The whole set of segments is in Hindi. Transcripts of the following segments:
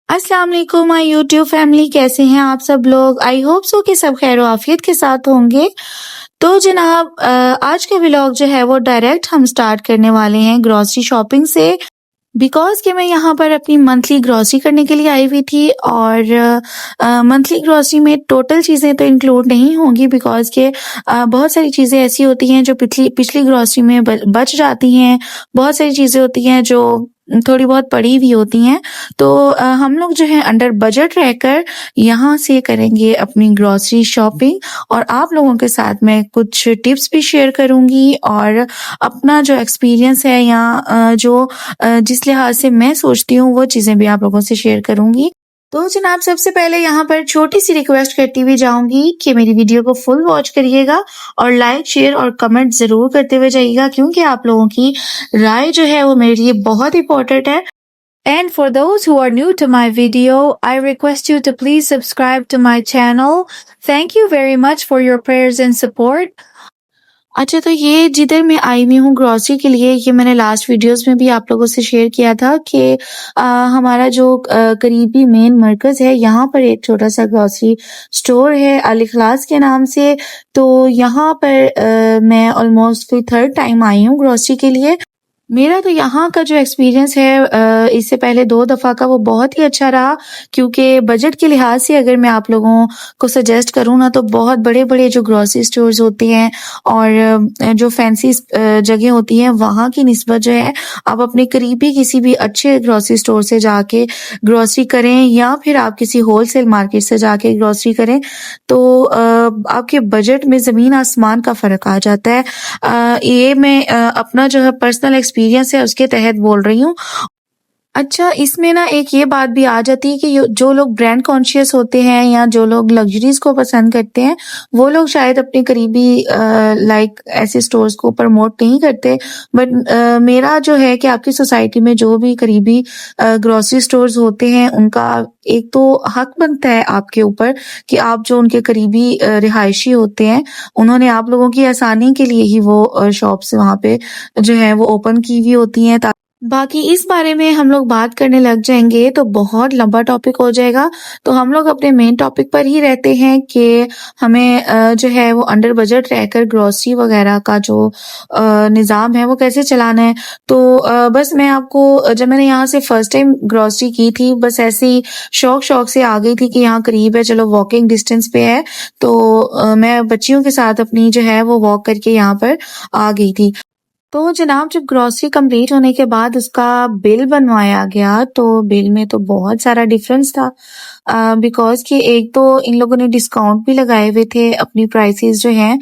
अस्सलाम वालेकुम माय यूट्यूब फैमिली, कैसे हैं आप सब लोग। आई होप सो कि सब खैर आफियत के साथ होंगे। तो जनाब आज का व्लॉग जो है वो डायरेक्ट हम स्टार्ट करने वाले हैं ग्रॉसरी शॉपिंग से, बिकॉज़ कि मैं यहाँ पर अपनी मंथली ग्रॉसरी करने के लिए आई हुई थी और मंथली ग्रॉसरी में टोटल चीज़ें तो इंक्लूड नहीं होंगी, बिकॉज़ कि बहुत सारी चीज़ें ऐसी होती हैं जो पिछली पिछली ग्रॉसरी में बच जाती हैं। बहुत सारी चीज़ें होती हैं जो थोड़ी बहुत पड़ी हुई होती हैं। तो हम लोग जो है अंडर बजट रहकर यहाँ से करेंगे अपनी ग्रॉसरी शॉपिंग और आप लोगों के साथ मैं कुछ टिप्स भी शेयर करूँगी और अपना जो एक्सपीरियंस है या जिस लिहाज से मैं सोचती हूँ वो चीज़ें भी आप लोगों से शेयर करूँगी। तो जनाब सबसे पहले यहाँ पर छोटी-सी रिक्वेस्ट करती हुई जाऊँगी कि मेरी वीडियो को फुल वॉच करिएगा और लाइक, शेयर और कमेंट ज़रूर करते हुए जाइएगा, क्योंकि आप लोगों की राय जो है वो मेरे लिए बहुत इम्पोर्टेंट है। And for those who are new to my video, I request you to please subscribe to my channel. Thank you very much for your prayers and support. अच्छा, तो ये जिधर मैं आई हुई हूँ ग्रॉसरी के लिए, ये मैंने लास्ट वीडियोस में भी आप लोगों से शेयर किया था कि हमारा जो करीबी मेन मरकज़ है, यहाँ पर एक छोटा-सा ग्रॉसरी स्टोर है अल इखलास के नाम से। तो यहाँ पर मैं ऑलमोस्ट कोई थर्ड टाइम आई हूँ ग्रॉसरी के लिए। मेरा तो यहाँ का जो एक्सपीरियंस है इससे पहले 2 दफ़ा का, वो बहुत ही अच्छा रहा, क्योंकि बजट के लिहाज से अगर मैं आप लोगों को सजेस्ट करूँ ना, तो बहुत बड़े-बड़े जो ग्रॉसरी स्टोर्स होते हैं और जो फैंसी जगह होती हैं, वहाँ की निस्बत जो है आप अपने करीबी किसी भी अच्छे ग्रॉसरी स्टोर से जाके ग्रॉसरी करें या फिर आप किसी होलसेल मार्केट से जाके ग्रॉसरी करें, तो आपके बजट में ज़मीन आसमान का फ़र्क आ जाता है। ये मैं अपना जो है पर्सनल एक्सपीरियंस है उसके तहत बोल रही हूँ। अच्छा, इसमें ना एक ये बात भी आ जाती है कि जो लोग ब्रांड कॉन्शियस होते हैं या जो लोग लग्जरीज़ को पसंद करते हैं, वो लोग शायद अपने करीबी लाइक ऐसे स्टोर्स को प्रमोट नहीं करते। बट मेरा जो है कि आपकी सोसाइटी में जो भी करीबी ग्रॉसरी स्टोर्स होते हैं, उनका एक तो हक बनता है आपके ऊपर कि आप जो उनके करीबी रिहायशी होते हैं, उन्होंने आप लोगों की आसानी के लिए ही वो शॉप्स वहाँ पे जो है वो ओपन की हुई होती हैं। बाकी इस बारे में हम लोग बात करने लग जाएँगे तो बहुत लंबा टॉपिक हो जाएगा, तो हम लोग अपने मेन टॉपिक पर ही रहते हैं कि हमें जो है वो अंडर बजट रहकर ग्रॉसरी वगैरह का जो निज़ाम है वो कैसे चलाना है। तो बस मैं आपको, जब मैंने यहाँ से फर्स्ट टाइम ग्रॉसरी की थी, बस ऐसे ही शौक-शौक से आ गई थी कि यहाँ करीब है, चलो वॉकिंग डिस्टेंस पे है, तो मैं बच्चियों के साथ अपनी जो है वो वॉक करके यहाँ पर आ गई थी। तो जनाब जब ग्रॉसरी कंप्लीट होने के बाद उसका बिल बनवाया गया, तो बिल में तो बहुत सारा डिफरेंस था, बिकॉज़ कि एक तो इन लोगों ने डिस्काउंट भी लगाए हुए थे अपनी प्राइसेस जो हैं,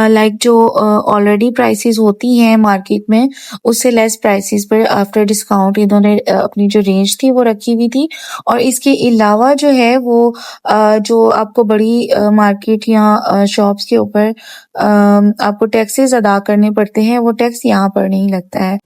लाइक जो ऑलरेडी प्राइसेस होती हैं मार्केट में, उससे लेस प्राइसेस पर आफ्टर डिस्काउंट इन्होंने अपनी जो रेंज थी वो रखी हुई थी। और इसके अलावा जो है वो जो आपको बड़ी मार्केट या शॉप्स के ऊपर आपको टैक्सेस अदा करने पड़ते हैं, वो टैक्स यहाँ पर नहीं लगता है।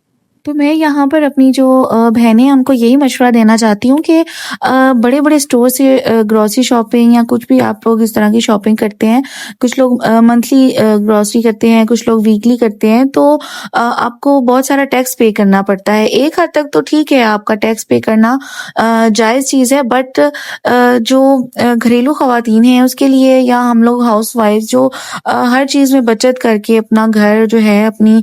तो मैं यहाँ पर अपनी जो बहनें हैं उनको यही मशवरा देना चाहती हूँ कि बड़े-बड़े स्टोर से ग्रॉसरी शॉपिंग या कुछ भी आप लोग इस तरह की शॉपिंग करते हैं, कुछ लोग मंथली ग्रॉसरी करते हैं, कुछ लोग वीकली करते हैं, तो आपको बहुत सारा टैक्स पे करना पड़ता है। एक हद तक तो ठीक है आपका टैक्स पे करना जायज़ चीज़ है, बट जो घरेलू ख़वातीन हैं उसके लिए, या हम लोग हाउसवाइफ़ जो हर चीज़ में बचत करके अपना घर जो है अपनी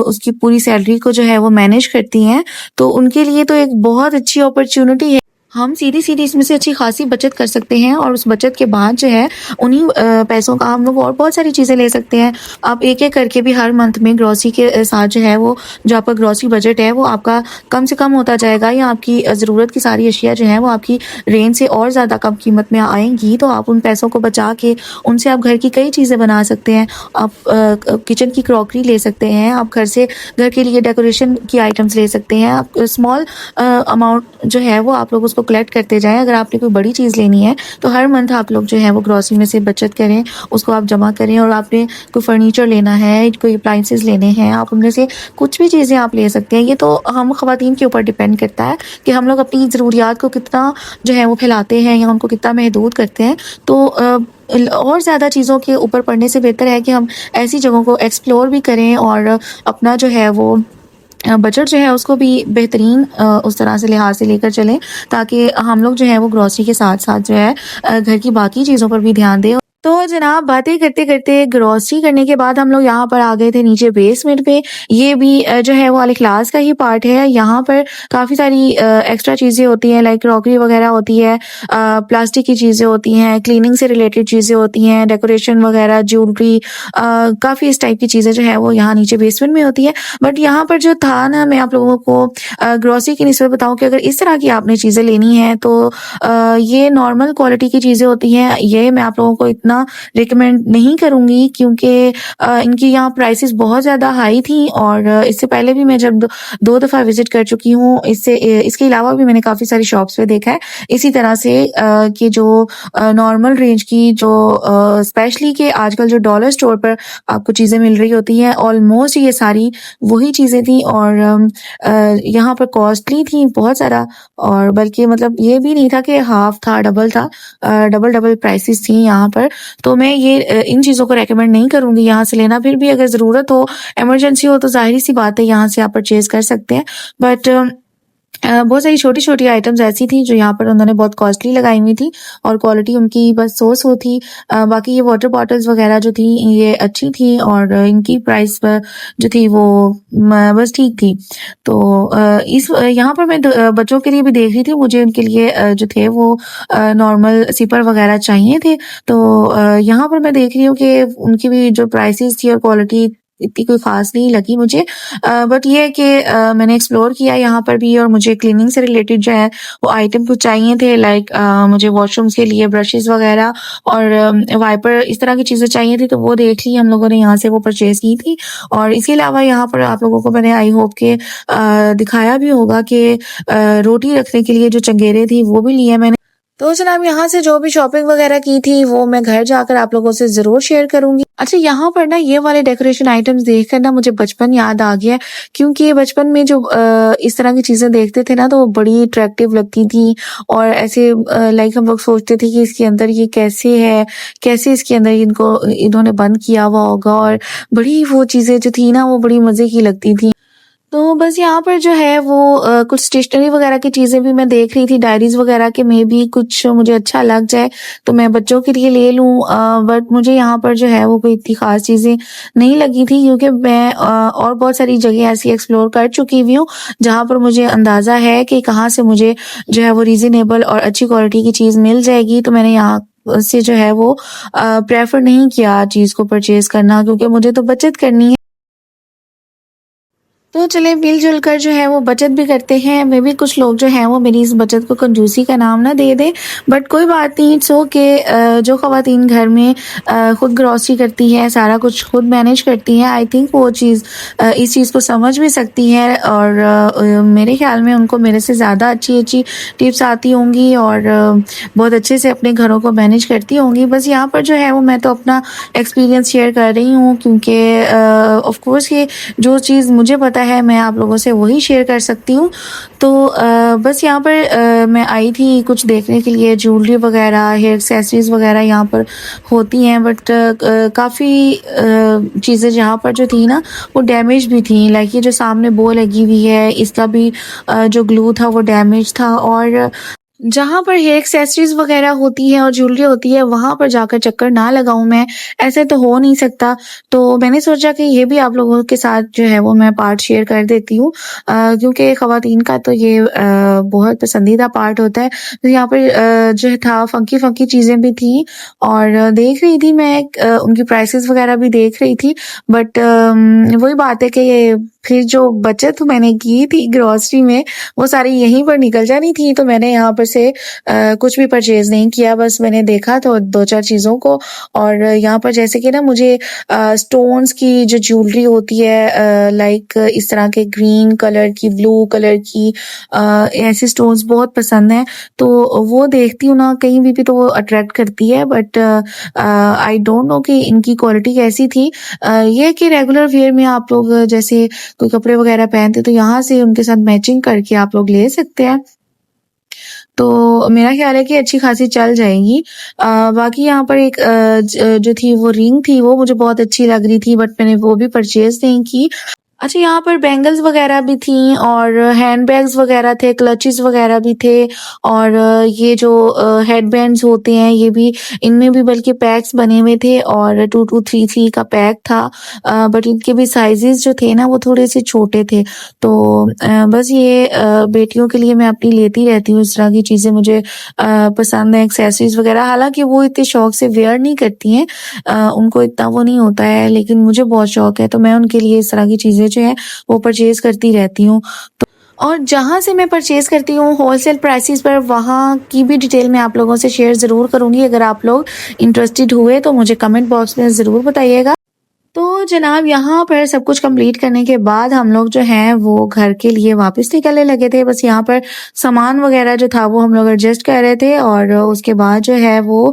उसकी पूरी सैलरी को जो है वो मैनेज करती हैं, तो उनके लिए तो एक बहुत अच्छी अपॉर्च्युनिटी है। हम सीधी-सीधी इसमें से अच्छी खासी बचत कर सकते हैं और उस बचत के बाद जो है उन्हीं पैसों का हम लोग और बहुत सारी चीज़ें ले सकते हैं। आप एक-एक करके भी हर मंथ में ग्रॉसरी के साथ जो है वो जो आपका ग्रॉसरी बजट है वो आपका कम से कम होता जाएगा, या आपकी ज़रूरत की सारी अशिया जो हैं वो आपकी रेंज से और ज़्यादा कम कीमत में आएँगी, तो आप उन पैसों को बचा के उनसे आप घर की कई चीज़ें बना सकते हैं। आप किचन की क्रॉकरी ले सकते हैं, आप घर के लिए डेकोरेशन की आइटम्स ले सकते हैं। आप स्मॉल अमाउंट जो है वो आप लोग उसको कलेक्ट करते जाएँ। अगर आपने कोई बड़ी चीज़ लेनी है तो हर मंथ आप लोग जो है वो ग्रॉसरी में से बचत करें, उसको आप जमा करें। और आपने कोई फर्नीचर लेना है, कोई अप्लायंसेस लेने हैं, आप उनमें से कुछ भी चीज़ें आप ले सकते हैं। ये तो हम ख़वातीन के ऊपर डिपेंड करता है कि हम लोग अपनी ज़रूरियात को कितना जो है वो फैलाते हैं या उनको कितना महदूद करते हैं। तो और ज़्यादा चीज़ों के ऊपर पढ़ने से बेहतर है कि हम ऐसी जगहों को एक्सप्लोर भी करें और अपना जो है वो बजट जो है उसको भी बेहतरीन उस तरह से लिहाज से लेकर चलें ताकि हम लोग जो है वो ग्रॉसरी के साथ-साथ जो है घर की बाकी चीज़ों पर भी ध्यान दें। तो जनाब बातें करते-करते ग्रॉसरी करने के बाद हम लोग यहाँ पर आ गए थे नीचे बेसमेंट पे। ये भी जो है वो अलि-क्लास का ही पार्ट है। यहाँ पर काफ़ी सारी एक्स्ट्रा चीज़ें होती हैं लाइक क्रॉकरी वगैरह होती है, प्लास्टिक की चीज़ें होती हैं, क्लीनिंग से रिलेटेड चीज़ें होती हैं, डेकोरेशन वगैरह, ज्वेलरी, काफ़ी इस टाइप की चीज़ें जो है वो यहाँ नीचे बेसमेंट में होती है। बट यहाँ पर जो था ना, मैं आप लोगों को ग्रॉसरी की निस्बत बताऊँ कि अगर इस तरह की आपने चीज़ें लेनी हैं तो ये नॉर्मल क्वालिटी की चीज़ें होती हैं। ये मैं आप लोगों को इतना रिकमेंड नहीं करूँगी क्योंकि इनकी यहाँ प्राइसेस बहुत ज़्यादा हाई थी और इससे पहले भी मैं जब 2 दफ़ा विज़िट कर चुकी हूँ। इसके अलावा भी मैंने काफ़ी सारी शॉप्स पे देखा है इसी तरह से कि जो नॉर्मल रेंज की जो स्पेशली कि आजकल जो डॉलर स्टोर पर आपको चीज़ें मिल रही होती हैं, ऑलमोस्ट ये सारी वही चीज़ें थी और यहाँ पर कॉस्टली थी बहुत ज़्यादा और बल्कि मतलब ये भी नहीं था कि हाफ था, डबल था, डबल प्राइसेस थी यहाँ पर। तो मैं ये इन चीज़ों को रिकमेंड नहीं करूँगी यहाँ से लेना। फिर भी अगर ज़रूरत हो, इमरजेंसी हो तो ज़ाहिर-सी बात है यहाँ से आप परचेज़ कर सकते हैं। बट बहुत सारी छोटी-छोटी आइटम्स ऐसी थी जो यहाँ पर उन्होंने बहुत कॉस्टली लगाई हुई थी और क्वालिटी उनकी बस सो-सो थी। बाकी ये वाटर बॉटल्स वगैरह जो थी ये अच्छी थी और इनकी प्राइस जो थी वो बस ठीक थी। तो यहाँ पर मैं बच्चों के लिए भी देख रही थी, मुझे उनके लिए जो थे वो नॉर्मल सिपर वगैरह चाहिए थे। तो यहाँ पर मैं देख रही हूँ कि उनकी भी जो प्राइसेस थी और क्वालिटी इतनी कोई ख़ास नहीं लगी मुझे। बट ये है कि मैंने एक्सप्लोर किया यहाँ पर भी और मुझे क्लीनिंग से रिलेटेड जो है वो आइटम कुछ चाहिए थे लाइक मुझे वॉशरूम्स के लिए ब्रशेज़ वगैरह और वाइपर इस तरह की चीज़ें चाहिए थी, तो वो देख ली हम लोगों ने यहाँ से वो परचेज़ की थी। और इसके अलावा यहाँ पर आप लोगों को मैंने आई होप कि दिखाया भी होगा कि रोटी रखने के लिए जो चंगेरे थी वो भी लिए मैंने। तो जनाब यहाँ से जो भी शॉपिंग वगैरह की थी वो मैं घर जाकर आप लोगों से ज़रूर शेयर करूँगी। अच्छा, यहाँ पर ना ये वाले डेकोरेशन आइटम्स देखकर ना मुझे बचपन याद आ गया क्योंकि बचपन में जो इस तरह की चीज़ें देखते थे ना तो वो बड़ी अट्रैक्टिव लगती थी और ऐसे लाइक हम लोग सोचते थे कि इसके अंदर ये कैसे है, कैसे इसके अंदर इन्होंने बंद किया हुआ होगा और बड़ी वो चीज़ें जो थी ना वो बड़ी मज़े की लगती थी। तो बस यहाँ पर जो है वो कुछ स्टेशनरी वगैरह की चीज़ें भी मैं देख रही थी, डायरीज़ वगैरह के मेबी कुछ मुझे अच्छा लग जाए तो मैं बच्चों के लिए ले लूँ। बट मुझे यहाँ पर जो है वो कोई इतनी ख़ास चीज़ें नहीं लगी थी क्योंकि मैं और बहुत सारी जगह ऐसी एक्सप्लोर कर चुकी हुई हूँ, जहाँ पर मुझे अंदाज़ा है कि कहाँ से मुझे जो है वो रीज़नेबल और अच्छी क्वालिटी की चीज़ मिल जाएगी। तो मैंने यहाँ से जो है वो प्रेफ़र नहीं किया चीज़ को परचेज़ करना क्योंकि मुझे तो बचत करनी है। तो चलिए मिल-जुल कर जो है वो बचत भी करते हैं। मेबी कुछ लोग जो हैं वो मेरी इस बचत को कंजूसी का नाम ना दे दें, बट कोई बात नहीं, इट्स ओके। जो ख़वातीन घर में खुद ग्रॉसरी करती हैं, सारा कुछ खुद मैनेज करती हैं, आई थिंक वो चीज़ इस चीज़ को समझ भी सकती हैं और मेरे ख़्याल में उनको मेरे से ज़्यादा अच्छी-अच्छी टिप्स आती होंगी और बहुत अच्छे से अपने घरों को मैनेज करती होंगी। बस यहाँ पर जो है वो मैं तो अपना एक्सपीरियंस शेयर कर रही हूँ क्योंकि ऑफ़ कोर्स ये जो चीज़ मुझे पता है मैं आप लोगों से वही शेयर कर सकती हूँ। तो बस यहाँ पर मैं आई थी कुछ देखने के लिए, ज्वेलरी वगैरह, हेयर एक्सेसरीज़ वगैरह यहाँ पर होती हैं, बट काफ़ी चीज़ें जहाँ पर जो थी ना वो डैमेज भी थी। लाइक ये जो सामने बो लगी हुई है इसका भी जो ग्लू था वो डैमेज था और जहाँ पर हेयर एक्सेसरीज़ वग़ैरह होती है और ज्वेलरी होती है, वहाँ पर जाकर चक्कर ना लगाऊँ मैं, ऐसे तो हो नहीं सकता। तो मैंने सोचा कि ये भी आप लोगों के साथ जो है वो मैं पार्ट शेयर कर देती हूँ, क्योंकि ख़वातीन का तो ये बहुत पसंदीदा पार्ट होता है। तो यहाँ पर जो था फ़ंकी-फ़ंकी चीज़ें भी थी और देख रही थी मैं, उनकी प्राइसेस वग़ैरह भी देख रही थी, बट वही बात है कि ये फिर जो बचत मैंने की थी ग्रॉसरी में, वो सारी यहीं पर निकल जानी थी। तो मैंने यहाँ पर से कुछ भी परचेज़ नहीं किया, बस मैंने देखा तो 2-4 चीज़ों को और यहाँ पर जैसे कि ना मुझे स्टोन्स की जो ज्वेलरी होती है लाइक इस तरह के ग्रीन कलर की, ब्लू कलर की ऐसे स्टोन्स बहुत पसंद हैं। तो वो देखती हूँ ना कहीं भी तो वो अट्रैक्ट करती है, बट आई डोंट नो कि इनकी क्वालिटी कैसी थी। ये है कि रेगुलर वियर में आप लोग जैसे कोई कपड़े वगैरह पहनते तो यहाँ से उनके साथ मैचिंग करके आप लोग ले सकते हैं। तो मेरा ख़्याल है कि अच्छी ख़ासी चल जाएगी। बाकी यहाँ पर एक जो थी वो रिंग थी, वो मुझे बहुत अच्छी लग रही थी, बट मैंने वो भी परचेज़ नहीं की। अच्छा, यहाँ पर बैंगल्स वगैरह भी थी और हैंड बैग्स वगैरह थे, क्लचेस वगैरह भी थे और ये जो हेडबैंड्स होते हैं ये भी, इनमें भी बल्कि पैक्स बने हुए थे और 2-2 3-3 का पैक था। बट इनके भी साइजेस जो थे ना वो थोड़े से छोटे थे। तो बस ये बेटियों के लिए मैं अपनी लेती रहती हूँ, इस तरह की चीज़ें मुझे पसंद है, एक्सेसरीज वगैरह। हालाँकि वो इतने शौक से वेयर नहीं करती हैं, उनको इतना वो नहीं होता है, लेकिन मुझे बहुत शौक है तो मैं उनके लिए इस तरह की चीज़ें जो है वो परचेज़ करती रहती हूँ। और जहाँ से मैं परचेज़ करती हूँ होलसेल प्राइसेस पर, वहाँ की भी डिटेल मैं आप लोगों से शेयर ज़रूर करूँगी। अगर आप लोग इंटरेस्टेड हुए तो मुझे कमेंट बॉक्स में ज़रूर बताइएगा। तो जनाब यहाँ पर सब कुछ कंप्लीट करने के बाद हम लोग जो हैं वो घर के लिए वापस निकलने लगे थे। बस यहाँ पर सामान वगैरह जो था वो हम लोग एडजस्ट कर रहे थे और उसके बाद जो है वो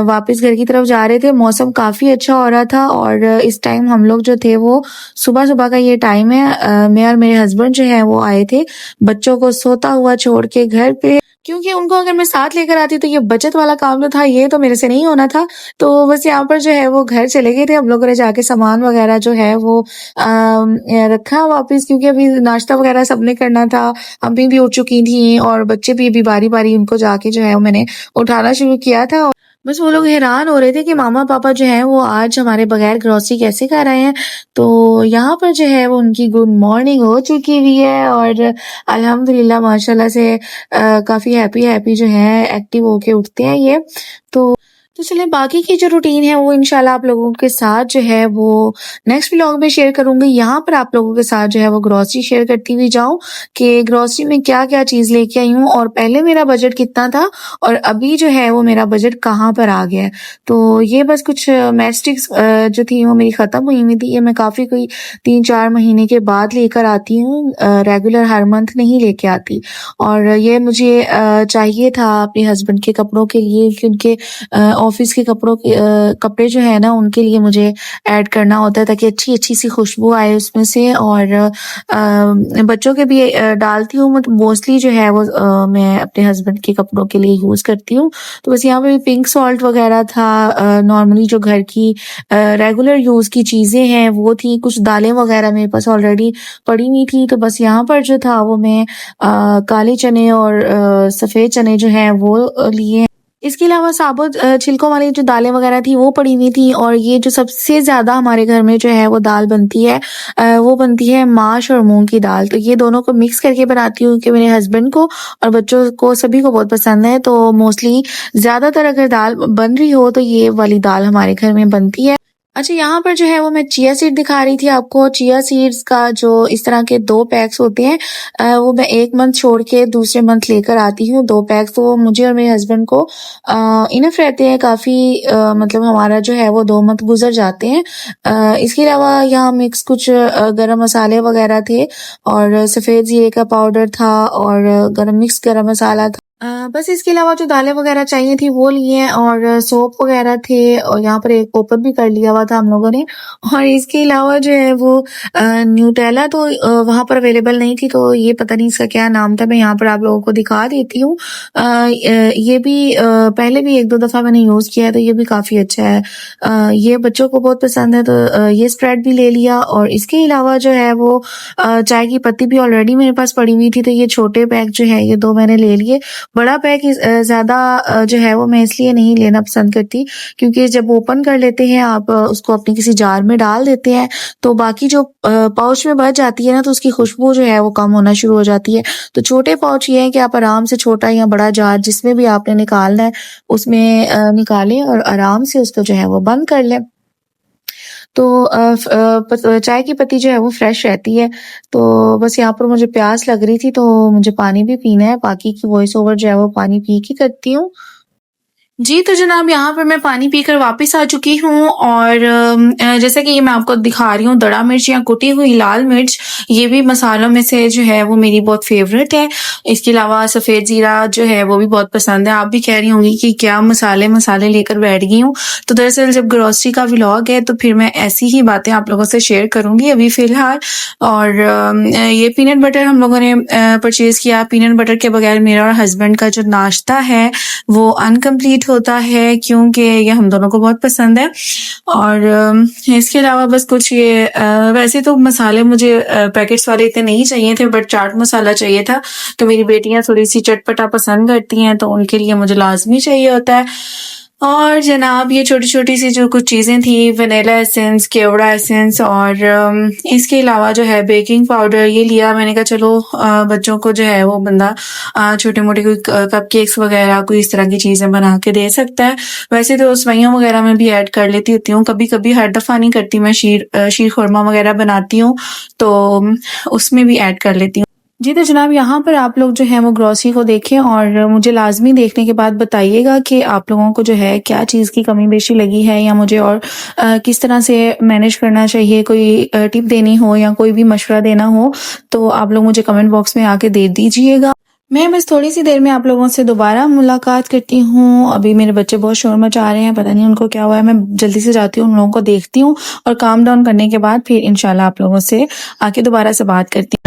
वापस घर की तरफ जा रहे थे। मौसम काफ़ी अच्छा हो रहा था और इस टाइम हम लोग जो थे वो सुबह-सुबह का ये टाइम है। मैं और मेरे हस्बैंड जो हैं वो आए थे बच्चों को सोता हुआ छोड़ के घर पे, क्योंकि उनको अगर मैं साथ लेकर आती तो ये बचत वाला काम जो था ये तो मेरे से नहीं होना था। तो बस यहाँ पर जो है वो घर चले गए थे। हम लोगों ने जाके सामान वगैरह जो है वो रखा वापस, क्योंकि अभी नाश्ता वगैरह सबने करना था। अम्मी भी उठ चुकी थी और बच्चे भी अभी बारी-बारी उनको जाके जो है वो मैंने उठाना शुरू किया था। और बस वो लोग हैरान हो रहे थे कि मामा-पापा जो हैं वो आज हमारे बगैर ग्रोसरी कैसे कर आए हैं। तो यहाँ पर जो है वो उनकी गुड मॉर्निंग हो चुकी हुई है और अल्हम्दुलिल्लाह माशाल्लाह से काफ़ी हैप्पी जो है एक्टिव होके उठते हैं ये। तो चलिए बाकी की जो रूटीन है वो इंशाल्लाह आप लोगों के साथ जो है वो नेक्स्ट व्लॉग में शेयर करूँगी। यहाँ पर आप लोगों के साथ जो है वो ग्रोसरी शेयर करती हुई जाऊँ कि ग्रोसरी में क्या-क्या चीज़ लेके आई हूँ और पहले मेरा बजट कितना था और अभी जो है वो मेरा बजट कहाँ पर आ गया है। तो ये बस कुछ मैचस्टिक्स जो थी वो मेरी ख़त्म हुई हुई थी। ये मैं काफ़ी कोई 3-4 महीने के बाद लेकर आती हूँ, रेगुलर हर मंथ नहीं लेके आती। और ये मुझे चाहिए था अपने हस्बैंड के कपड़ों के लिए, कि उनके ऑफिस के कपड़े जो है ना उनके लिए मुझे ऐड करना होता है ताकि अच्छी-अच्छी सी खुशबू आए उसमें से। और बच्चों के भी डालती हूँ, मतलब मोस्टली जो है वो मैं अपने हस्बैंड के कपड़ों के लिए यूज़ करती हूँ। तो बस यहाँ पे पिंक सॉल्ट वगैरह था, नॉर्मली जो घर की रेगुलर यूज़ की चीज़ें हैं वो थी, कुछ दालें वगैरह मेरे पास ऑलरेडी पड़ी हुई थी। तो बस यहाँ पर जो था वो मैं काले चने और सफ़ेद चने जो हैं वो लिए। इसके अलावा साबुत छिलकों वाली जो दालें वगैरह थी वो पड़ी हुई थी और ये जो सबसे ज़्यादा हमारे घर में जो है वो दाल बनती है, वो बनती है माश और मूँग की दाल। तो ये दोनों को मिक्स करके बनाती हूँ कि मेरे हस्बैंड को और बच्चों को सभी को बहुत पसंद है। तो मोस्टली ज़्यादातर अगर दाल बन रही हो तो ये वाली दाल हमारे घर में बनती है। अच्छा, यहाँ पर जो है वो मैं चिया सीड दिखा रही थी आपको। चिया सीड्स का जो इस तरह के 2 पैक्स होते हैं, वो मैं 1 मंथ छोड़ के दूसरे मंथ लेकर आती हूँ 2 पैक्स। तो मुझे और मेरे हस्बैंड को इनफ रहते हैं काफ़ी, मतलब हमारा जो है वो 2 मंथ गुज़र जाते हैं। इसके अलावा यहाँ मिक्स कुछ गरम मसाले वगैरह थे और सफ़ेद ज़ीरे का पाउडर था और मिक्स गरम मसाला था। बस इसके अलावा जो दालें वगैरह चाहिए थी वो लिए हैं और सोप वगैरह थे और यहाँ पर एक ओपन भी कर लिया हुआ था हम लोगों ने। और इसके अलावा जो है वो न्यूटेला तो वहाँ पर अवेलेबल नहीं थी, तो ये पता नहीं इसका क्या नाम था, मैं यहाँ पर आप लोगों को दिखा देती हूँ। ये भी पहले भी 1-2 दफ़ा मैंने यूज़ किया है तो ये भी काफ़ी अच्छा है। ये बच्चों को बहुत पसंद है तो ये स्प्रेड भी ले लिया। और इसके अलावा जो है वो चाय की पत्ती भी ऑलरेडी मेरे पास पड़ी हुई थी, तो ये छोटे पैक जो है ये 2 मैंने ले लिए। बड़ा पैक ज़्यादा जो है वो मैं इसलिए नहीं लेना पसंद करती, क्योंकि जब ओपन कर लेते हैं आप उसको अपनी किसी जार में डाल देते हैं तो बाकी जो पाउच में बच जाती है ना तो उसकी खुशबू जो है वो कम होना शुरू हो जाती है। तो छोटे पाउच ये है कि आप आराम से छोटा या बड़ा जार जिसमें भी आपने निकालना है उसमें निकालें और आराम से उसको जो है वो बंद कर लें। तो चाय की पत्ती जो है वो फ्रेश रहती है। तो बस यहाँ पर मुझे प्यास लग रही थी तो मुझे पानी भी पीना है, बाकी की वॉइस ओवर जो है वो पानी पी के करती हूँ। जी, तो जनाब यहाँ पर मैं पानी पीकर वापस आ चुकी हूँ और जैसे कि ये मैं आपको दिखा रही हूँ दड़ा मिर्च या कुटी हुई लाल मिर्च, ये भी मसालों में से जो है वो मेरी बहुत फ़ेवरेट है। इसके अलावा सफ़ेद ज़ीरा जो है वो भी बहुत पसंद है। आप भी कह रही होंगी कि क्या मसाले लेकर बैठ गई हूँ। तो दरअसल जब ग्रोसरी का व्लॉग है तो फिर मैं ऐसी ही बातें आप लोगों से शेयर करूँगी अभी फ़िलहाल। और ये पीनट बटर हम लोगों ने परचेज़ किया। पीनट बटर के बगैर मेरा और हस्बैंड का जो नाश्ता है वो अनकम्प्लीट कंप्लीट होता है क्योंकि ये हम दोनों को बहुत पसंद है। और इसके अलावा बस कुछ ये वैसे तो मसाले मुझे पैकेट्स वाले इतने नहीं चाहिए थे, बट चाट मसाला चाहिए था। तो मेरी बेटियां थोड़ी सी चटपटा पसंद करती हैं, तो उनके लिए मुझे लाजमी चाहिए होता है। और जनाब ये छोटी-छोटी सी जो कुछ चीज़ें थी, वनीला एसेंस, केवड़ा एसेंस और इसके अलावा जो है बेकिंग पाउडर ये लिया। मैंने कहा चलो बच्चों को जो है वो बंदा छोटे-मोटे कोई कपकेक्स वगैरह कोई इस तरह की चीज़ें बना के दे सकता है। वैसे तो सेवइयों वगैरह में भी ऐड कर लेती होती हूँ, कभी-कभी, हर दफ़ा नहीं करती। मैं शीर खुरमा वगैरह बनाती हूँ तो उसमें भी ऐड कर लेती हूँ। जी, तो जनाब यहाँ पर आप लोग जो हैं वो ग्रॉसरी को देखें और मुझे लाज़मी देखने के बाद बताइएगा कि आप लोगों को जो है क्या चीज़ की कमी बेशी लगी है, या मुझे और किस तरह से मैनेज करना चाहिए। कोई टिप देनी हो या कोई भी मशवरा देना हो तो आप लोग मुझे कमेंट बॉक्स में आके दे दीजिएगा। मैं बस थोड़ी सी देर में आप लोगों से दोबारा मुलाकात करती हूँ। अभी मेरे बच्चे बहुत शोर मचा रहे हैं, पता नहीं उनको क्या हुआ है। मैं जल्दी से जाती हूँ, उन लोगों को देखती हूँ और काम डाउन करने के बाद फिर इंशाल्लाह आप लोगों से आके दोबारा से बात करती हूँ।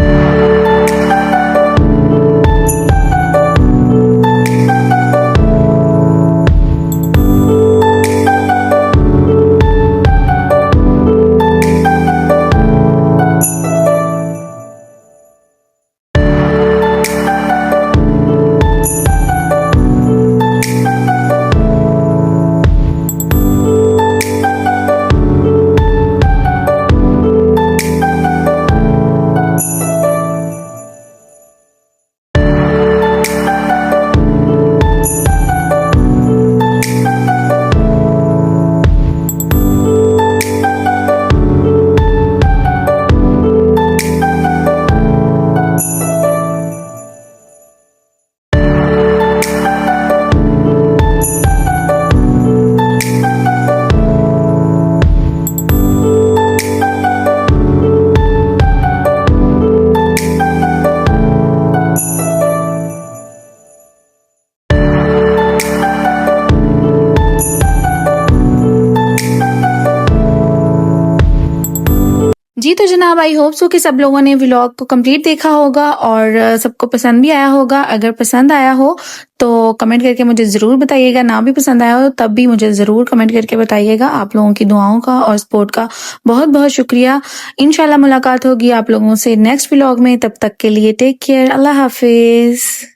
जी, तो जनाब आई होप सो कि सब लोगों ने व्लॉग को कंप्लीट देखा होगा और सबको पसंद भी आया होगा। अगर पसंद आया हो तो कमेंट करके मुझे ज़रूर बताइएगा, ना भी पसंद आया हो तब भी मुझे ज़रूर कमेंट करके बताइएगा। आप लोगों की दुआओं का और सपोर्ट का बहुत-बहुत शुक्रिया। इंशाल्लाह मुलाकात होगी आप लोगों से नेक्स्ट व्लॉग में, तब तक के लिए टेक केयर, अल्लाह हाफ़िज़।